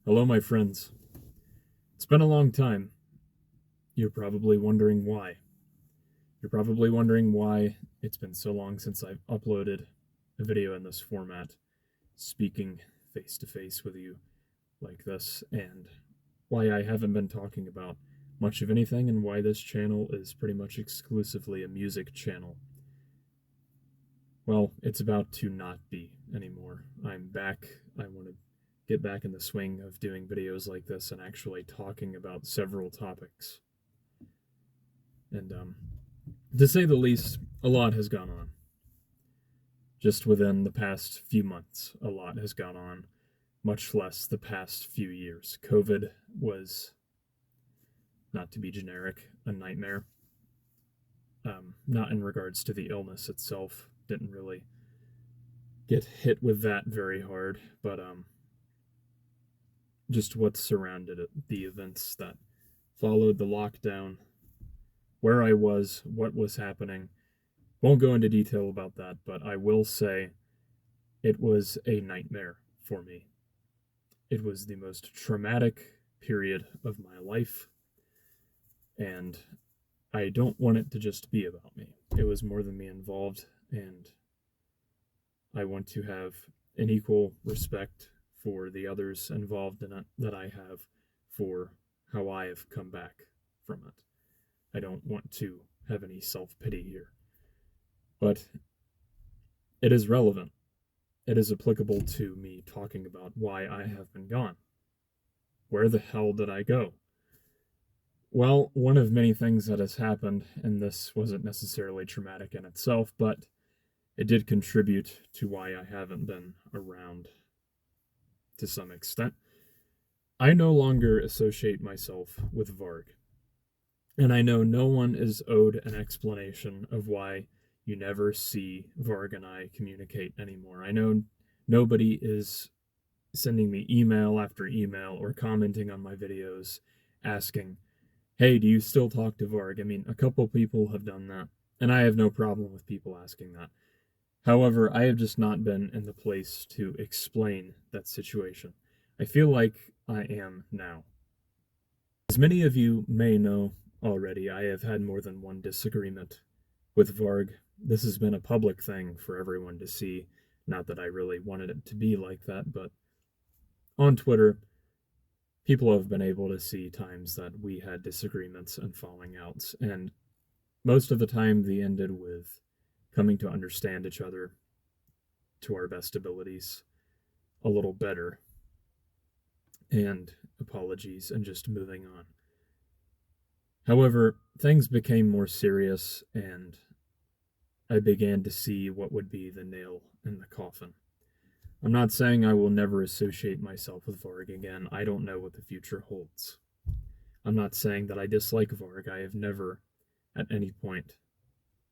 Hello, my friends. It's been a long time. You're probably wondering why. You're probably wondering why it's been so long since I've uploaded a video in this format, speaking face to face with you like this, and why I haven't been talking about much of anything, and why this channel is pretty much exclusively a music channel. Well, it's about to not be anymore. I'm back. I want to get back in the swing of doing videos like this and actually talking about several topics. And to say the least, a lot has gone on. Just within the past few months, a lot has gone on, much less the past few years. COVID was, not to be generic, a nightmare. Not in regards to the illness itself, didn't really get hit with that very hard, but just what surrounded it, the events that followed the lockdown, where I was, what was happening. Won't go into detail about that, but I will say it was a nightmare for me. It was the most traumatic period of my life, and I don't want it to just be about me. It was more than me involved, and I want to have an equal respect for the others involved in it that I have for how I have come back from it. I don't want to have any self-pity here. But it is relevant. It is applicable to me talking about why I have been gone. Where the hell did I go? Well, one of many things that has happened, and this wasn't necessarily traumatic in itself, but it did contribute to why I haven't been around to some extent. I no longer associate myself with Varg. And I know no one is owed an explanation of why you never see Varg and I communicate anymore. I know nobody is sending me email after email or commenting on my videos asking, hey, do you still talk to Varg? I mean, a couple people have done that, and I have no problem with people asking that. However, I have just not been in the place to explain that situation. I feel like I am now. As many of you may know already, I have had more than one disagreement with Varg. This has been a public thing for everyone to see. Not that I really wanted it to be like that, but on Twitter, people have been able to see times that we had disagreements and falling outs, and most of the time they ended with coming to understand each other to our best abilities a little better, and apologies, and just moving on. However, things became more serious, and I began to see what would be the nail in the coffin. I'm not saying I will never associate myself with Varg again. I don't know what the future holds. I'm not saying that I dislike Varg. I have never, at any point,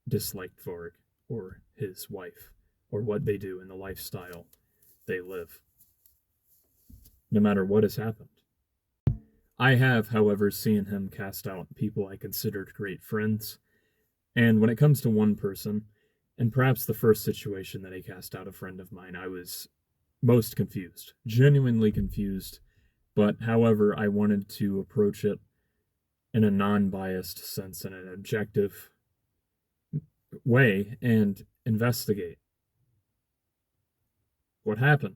disliked Varg or his wife or what they do in the lifestyle they live, no matter what has happened. I have, however, seen him cast out people I considered great friends, and when it comes to one person, and perhaps the first situation that he cast out a friend of mine, I was most confused, genuinely confused, but however, I wanted to approach it in a non-biased sense, in an objective way, and investigate what happened.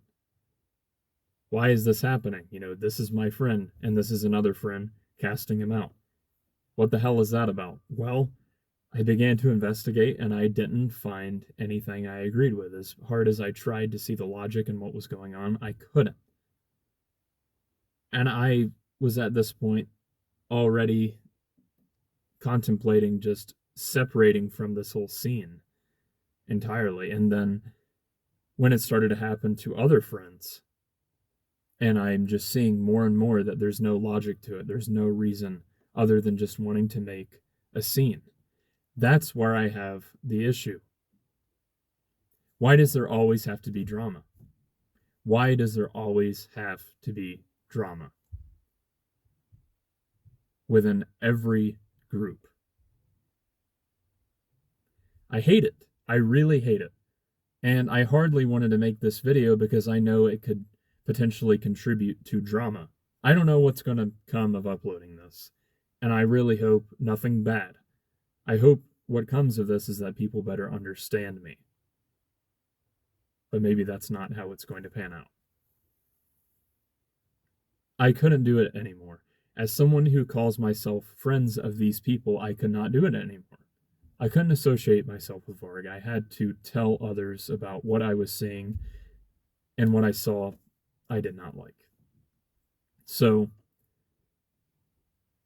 Why is this happening? This is my friend, and this is another friend casting him out. What the hell is that about? Well, I began to investigate, and I didn't find anything I agreed with. As hard as I tried to see the logic in what was going on, I couldn't. And I was at this point already contemplating just separating from this whole scene entirely. And then when it started to happen to other friends, and I'm just seeing more and more that there's no logic to it, there's no reason other than just wanting to make a scene. That's where I have the issue. Why does there always have to be drama? Why does there always have to be drama within every group? I hate it. I really hate it. And I hardly wanted to make this video because I know it could potentially contribute to drama. I don't know what's going to come of uploading this, and I really hope nothing bad. I hope what comes of this is that people better understand me. But maybe that's not how it's going to pan out. I couldn't do it anymore. As someone who calls myself friends of these people, I could not do it anymore. I couldn't associate myself with Varg. I had to tell others about what I was seeing, and what I saw I did not like. So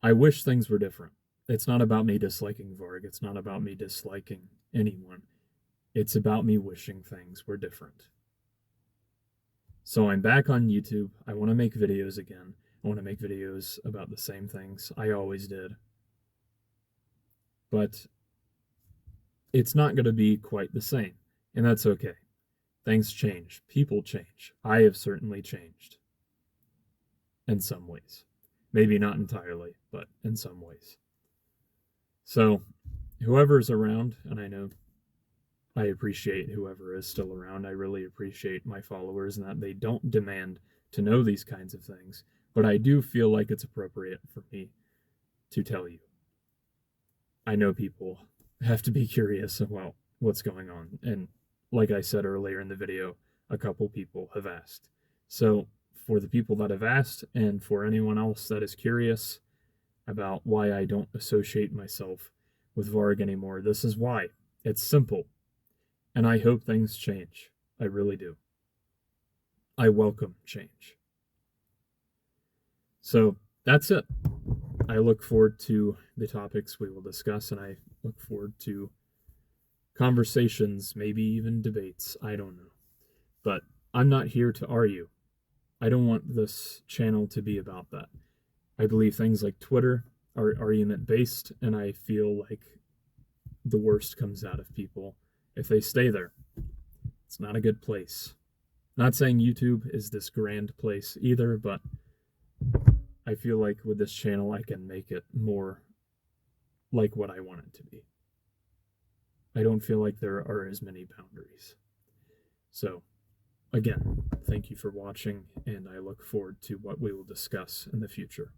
I wish things were different. It's not about me disliking Varg. It's not about me disliking anyone. It's about me wishing things were different. So I'm back on YouTube. I want to make videos again. I want to make videos about the same things I always did. But it's not going to be quite the same, and that's okay. Things change. People change. I have certainly changed. In some ways. Maybe not entirely, but in some ways. So, whoever's around, and I know I appreciate whoever is still around. I really appreciate my followers and that they don't demand to know these kinds of things. But I do feel like it's appropriate for me to tell you. I know people have to be curious about what's going on. And like I said earlier in the video, a couple people have asked. So for the people that have asked, and for anyone else that is curious about why I don't associate myself with Varg anymore, this is why. It's simple. And I hope things change. I really do. I welcome change. So that's it. I look forward to the topics we will discuss, and I look forward to conversations, maybe even debates. I don't know. But I'm not here to argue. I don't want this channel to be about that. I believe things like Twitter are argument-based, and I feel like the worst comes out of people if they stay there. It's not a good place. Not saying YouTube is this grand place either, but I feel like with this channel I can make it more like what I want it to be. I don't feel like there are as many boundaries. So, again, thank you for watching, and I look forward to what we will discuss in the future.